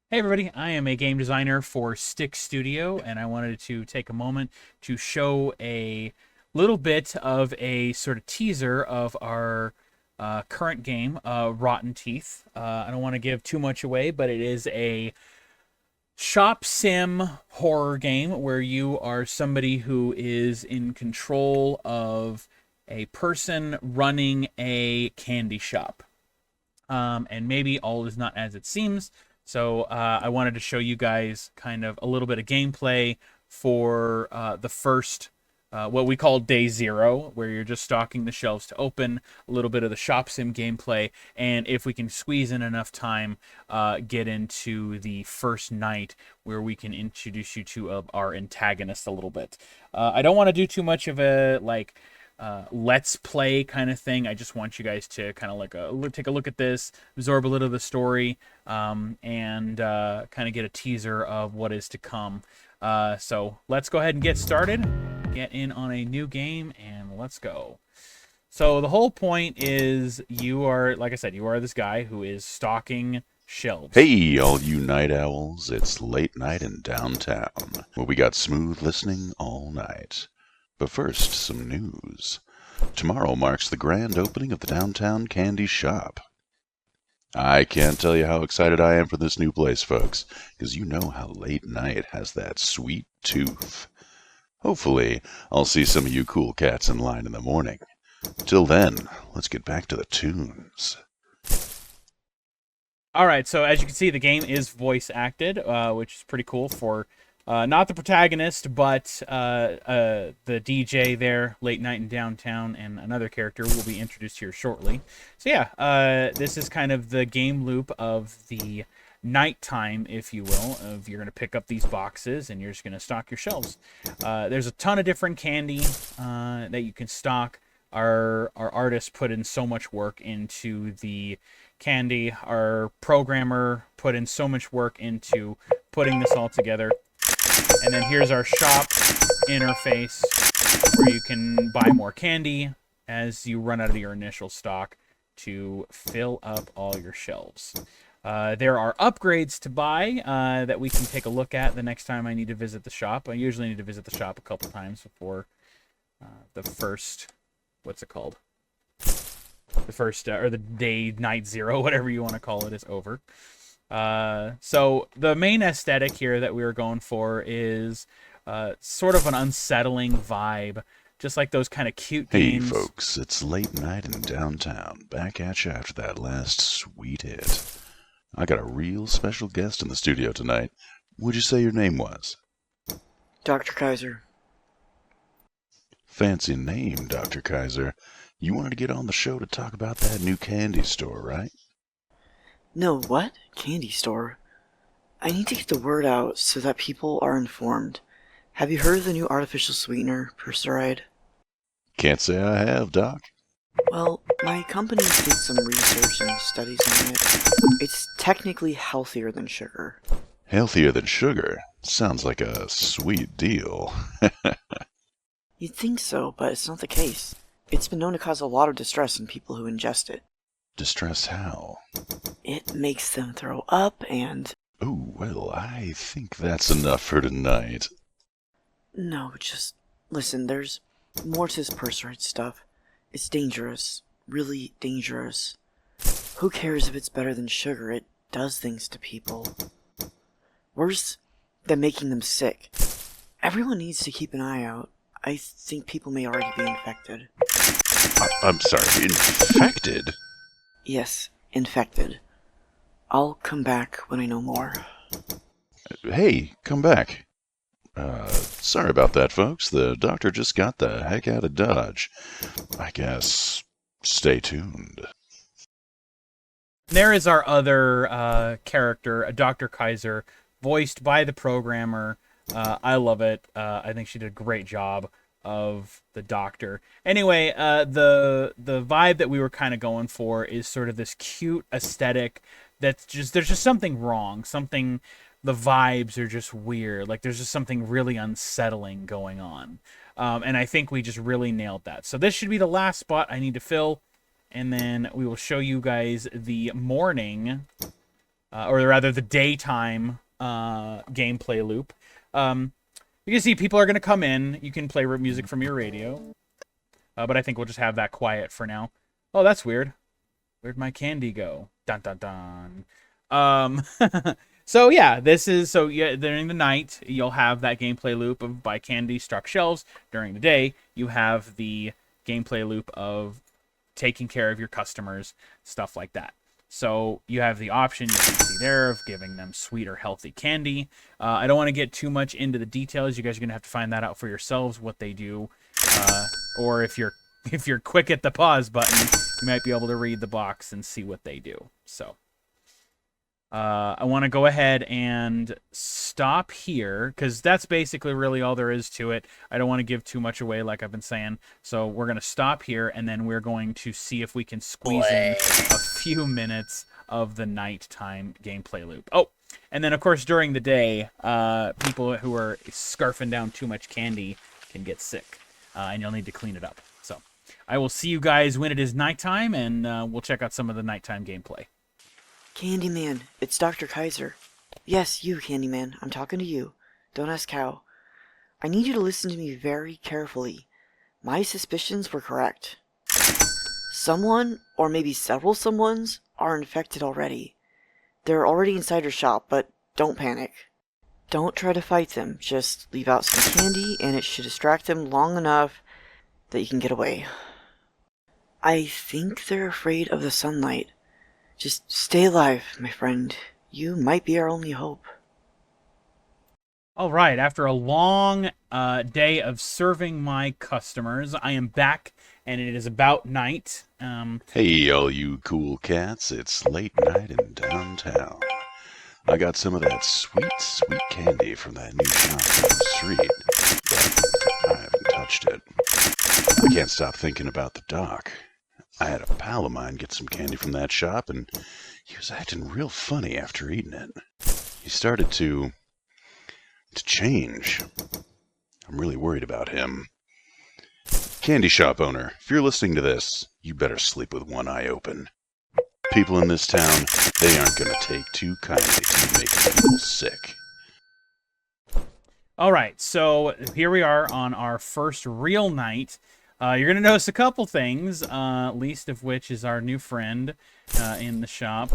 Hey everybody, I am a game designer for Styx Studio, and I wanted to take a moment to show a little bit of a sort of teaser of our current game, Rotten Teeth. I don't want to give too much away, but it is a shop sim horror game where you are somebody who is in control of a person running a candy shop. And maybe all is not as it seems. So I wanted to show you guys kind of a little bit of gameplay for the first, what we call day zero, where you're just stocking the shelves to open, a little bit of the shop sim gameplay, and if we can squeeze in enough time, get into the first night where we can introduce you to our antagonist a little bit. I don't want to do too much of a let's play kind of thing. I just want you guys to kind of take a look at this, absorb a little of the story, and kind of get a teaser of what is to come. So let's go ahead and get started, get in on a new game, and let's go. So the whole point is you are, like I said, you are this guy who is stalking shelves. Hey, all you night owls, it's late night in downtown, where we got smooth listening all night. But first, some news. Tomorrow marks the grand opening of the downtown candy shop. I can't tell you how excited I am for this new place, folks, because you know how late night has that sweet tooth. Hopefully, I'll see some of you cool cats in line in the morning. Till then, let's get back to the tunes. All right, so as you can see, the game is voice acted, which is pretty cool for not the protagonist, but the DJ there, Late Night in Downtown, and another character will be introduced here shortly. So yeah, this is kind of the game loop of the nighttime, if you will, of you're going to pick up these boxes and you're just going to stock your shelves. There's a ton of different candy that you can stock. Our artist put in so much work into the candy. Our programmer put in so much work into putting this all together. And then here's our shop interface where you can buy more candy as you run out of your initial stock to fill up all your shelves. There are upgrades to buy that we can take a look at the next time I need to visit the shop. I usually need to visit the shop a couple times before the first, what's it called? The first, or the day, night zero, whatever you want to call it, is over. So the main aesthetic here that we were going for is sort of an unsettling vibe, just like those kind of cute Hey, games. folks, it's late night in downtown. Back at you after that last sweet hit. I got a real special guest in the studio tonight. What'd you say your name was? Dr. Kaiser. Fancy name, Dr. Kaiser. You wanted to get on the show to talk about that new candy store, right? No, what? Candy store? I need to get the word out so that people are informed. Have you heard of the new artificial sweetener, Perseride? Can't say I have, Doc. Well, my company did some research and studies on it. It's technically healthier than sugar. Healthier than sugar? Sounds like a sweet deal. You'd think so, but it's not the case. It's been known to cause a lot of distress in people who ingest it. Distress how? It makes them throw up and... Oh, well, I think that's enough for tonight. No, just... Listen, there's more to this Perseride stuff. It's dangerous. Really dangerous. Who cares if it's better than sugar? It does things to people. Worse than making them sick. Everyone needs to keep an eye out. I think people may already be infected. I'm sorry, infected? Yes, infected. I'll come back when I know more. Hey, come back. Sorry about that, folks. The doctor just got the heck out of Dodge. I guess stay tuned. There is our other character, Dr. Kaiser, voiced by the programmer. I love it. I think she did a great job of the doctor. Anyway, the vibe that we were kind of going for is sort of this cute aesthetic that's just, there's just something wrong. The vibes are just weird. Like there's just something really unsettling going on. And I think we just really nailed that. So this should be the last spot I need to fill. And then we will show you guys the morning or rather the daytime gameplay loop. You can see people are going to come in. You can play music from your radio. But I think we'll just have that quiet for now. Oh, that's weird. Where'd my candy go? Dun dun dun. So yeah, during the night you'll have that gameplay loop of buy candy, stock shelves. During the day, you have the gameplay loop of taking care of your customers, stuff like that. So you have the option, you can see there, of giving them sweet or healthy candy. I don't want to get too much into the details. You guys are going to have to find that out for yourselves, what they do. Or if you're quick at the pause button, you might be able to read the box and see what they do. So I want to go ahead and stop here, because that's basically really all there is to it. I don't want to give too much away, like I've been saying. So we're going to stop here, and then we're going to see if we can squeeze in a few minutes of the nighttime gameplay loop. Oh, and then, of course, during the day, people who are scarfing down too much candy can get sick, and you'll need to clean it up. So I will see you guys when it is nighttime, and we'll check out some of the nighttime gameplay. Candyman, it's Dr. Kaiser. Yes, you, Candyman. I'm talking to you. Don't ask how. I need you to listen to me very carefully. My suspicions were correct. Someone, or maybe several someones, are infected already. They're already inside your shop, but don't panic. Don't try to fight them. Just leave out some candy, and it should distract them long enough that you can get away. I think they're afraid of the sunlight. Just stay alive, my friend. You might be our only hope. All right, after a long day of serving my customers, I am back, and it is about night. Hey, all you cool cats, it's late night in downtown. I got some of that sweet, sweet candy from that new shop down the street, but I haven't touched it. I can't stop thinking about the doc. I had a pal of mine get some candy from that shop, and he was acting real funny after eating it. He started to change. I'm really worried about him. Candy shop owner, if you're listening to this, you better sleep with one eye open. People in this town, they aren't going to take too kindly to making people sick. All right, so here we are on our first real night. You're going to notice a couple things, least of which is our new friend in the shop.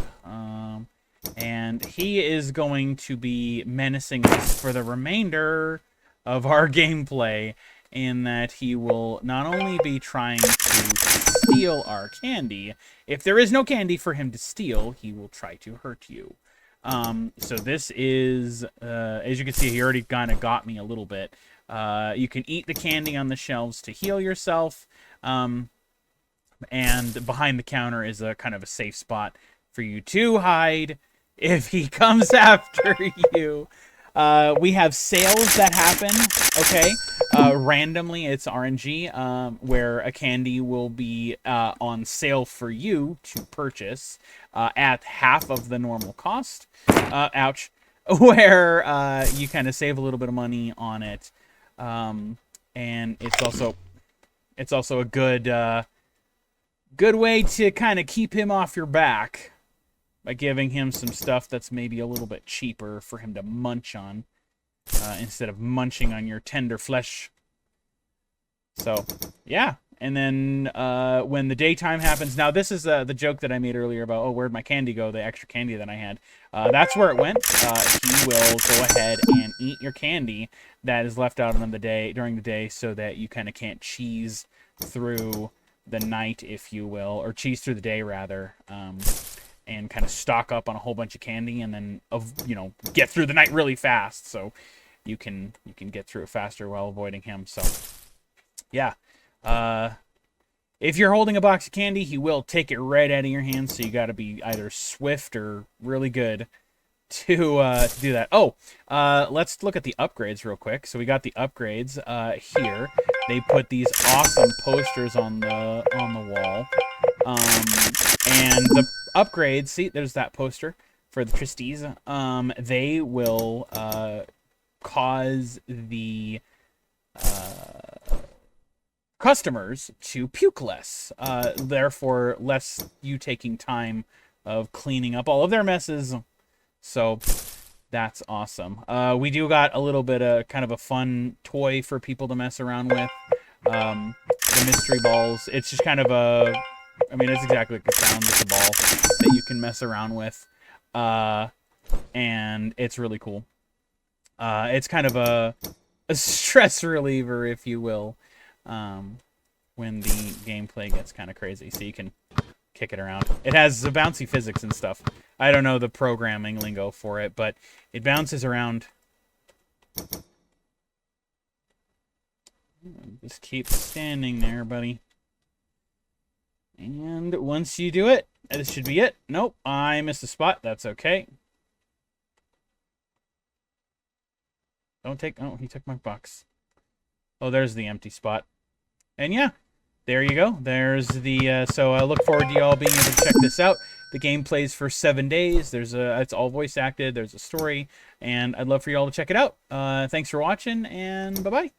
And he is going to be menacing us for the remainder of our gameplay, in that he will not only be trying to steal our candy, if there is no candy for him to steal, he will try to hurt you. So this is, as you can see, he already kind of got me a little bit. You can eat the candy on the shelves to heal yourself. And behind the counter is a kind of a safe spot for you to hide if he comes after you. We have sales that happen, okay? Randomly, it's RNG, where a candy will be on sale for you to purchase at half of the normal cost. Ouch. Where you kind of save a little bit of money on it. And it's also a good way to kind of keep him off your back by giving him some stuff that's maybe a little bit cheaper for him to munch on, instead of munching on your tender flesh. So, yeah. And then when the daytime happens, now this is the joke that I made earlier about, oh, where'd my candy go, the extra candy that I had. That's where it went. He will go ahead and eat your candy that is left out on the day during the day, so that you kind of can't cheese through the night, if you will, or cheese through the day rather, and kind of stock up on a whole bunch of candy, and then get through the night really fast, so you can get through it faster while avoiding him. So yeah, if you're holding a box of candy, he will take it right out of your hands, so you got to be either swift or really good to do that. Oh, let's look at the upgrades real quick. So we got the upgrades here. They put these awesome posters on the wall, and the upgrades. See, there's that poster for the Tristies. They will cause the customers to puke less, therefore less you taking time of cleaning up all of their messes So that's awesome. We do got a little bit of kind of a fun toy for people to mess around with. The mystery balls. It's just kind of a, I mean, it's exactly like it sounds. It's a ball that you can mess around with. And it's really cool. It's kind of a stress reliever, if you will, when the gameplay gets kind of crazy. So you can kick it around. It has the bouncy physics and stuff. I don't know the programming lingo for it, but it bounces around. Just keep standing there, buddy. And once you do it, this should be it. Nope, I missed a spot. That's okay. Don't take... Oh, he took my box. Oh, there's the empty spot. And yeah, there you go. There's the... so I look forward to y'all being able to check this out. The game plays for 7 days. There's a... It's all voice acted. There's a story. And I'd love for y'all to check it out. Thanks for watching, and bye-bye.